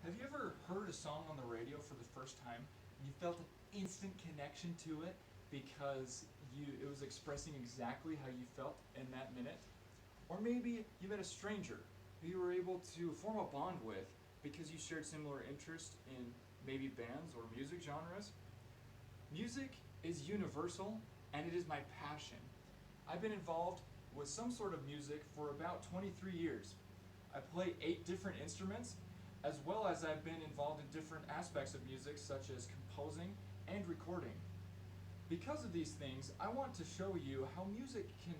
Have you ever heard a song on the radio for the first time and you felt an instant connection to it because it was expressing exactly how you felt in that minute? Or maybe you met a stranger who you were able to form a bond with because you shared similar interests in maybe bands or music genres? Music is universal and it is my passion. I've been involved with some sort of music for about 23 years. I play 8 different instruments, as well as I've been involved in different aspects of music such as composing and recording. Because of these things, I want to show you how music can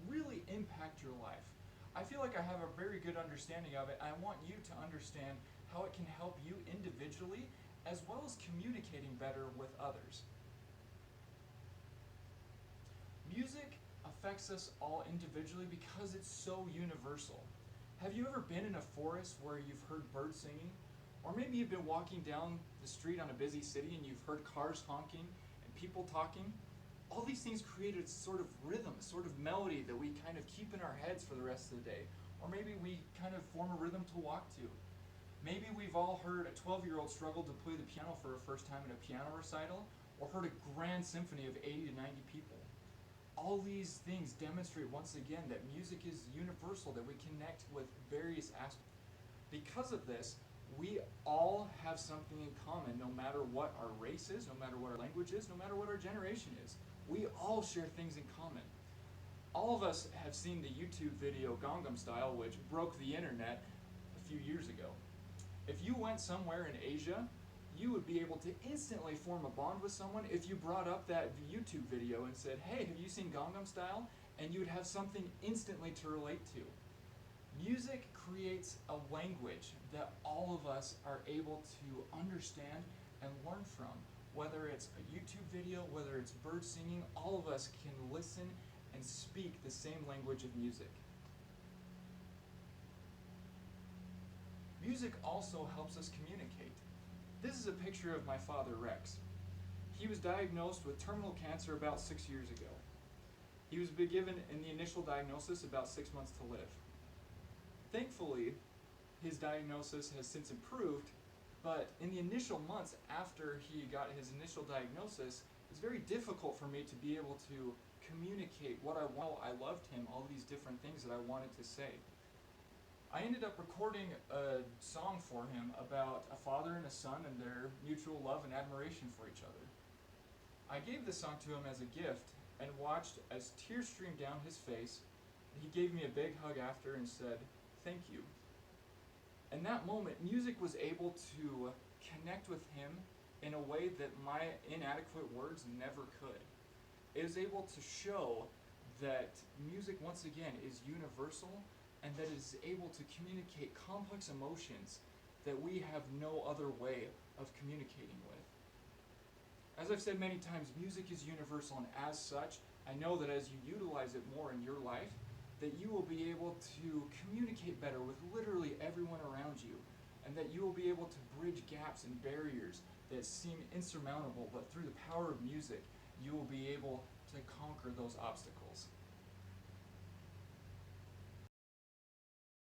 really impact your life. I feel like I have a very good understanding of it. I want you to understand how it can help you individually as well as communicating better with others. Music affects us all individually because it's so universal. Have you ever been in a forest where you've heard birds singing? Or maybe you've been walking down the street on a busy city and you've heard cars honking and people talking? All these things create a sort of rhythm, a sort of melody that we kind of keep in our heads for the rest of the day. Or maybe we kind of form a rhythm to walk to. Maybe we've all heard a 12-year-old struggle to play the piano for the first time in a piano recital, or heard a grand symphony of 80 to 90 people. All these things demonstrate once again that music is universal, that we connect with various aspects. Because of this, we all have something in common, no matter what our race is, no matter what our language is, no matter what our generation is. We all share things in common. All of us have seen the YouTube video Gangnam Style, which broke the internet a few years ago. If you went somewhere in Asia, you would be able to instantly form a bond with someone if you brought up that YouTube video and said, "Hey, have you seen Gangnam Style?" And you would have something instantly to relate to. Music creates a language that all of us are able to understand and learn from. Whether it's a YouTube video, whether it's birds singing, all of us can listen and speak the same language of music. Music also helps us communicate. This is a picture of my father, Rex. He was diagnosed with terminal cancer about 6 years ago. He was given in the initial diagnosis about 6 months to live. Thankfully, his diagnosis has since improved, but in the initial months after he got his initial diagnosis, it's very difficult for me to be able to communicate what I loved him, all these different things that I wanted to say. I ended up recording a song for him about a father and a son and their mutual love and admiration for each other. I gave this song to him as a gift and watched as tears streamed down his face. He gave me a big hug after and said, "Thank you." In that moment, music was able to connect with him in a way that my inadequate words never could. It is able to show that music, once again, is universal and that it is able to communicate complex emotions that we have no other way of communicating with. As I've said many times, music is universal, and as such, I know that as you utilize it more in your life, that you will be able to communicate better with literally everyone around you, and that you will be able to bridge gaps and barriers that seem insurmountable, but through the power of music, you will be able to conquer those obstacles.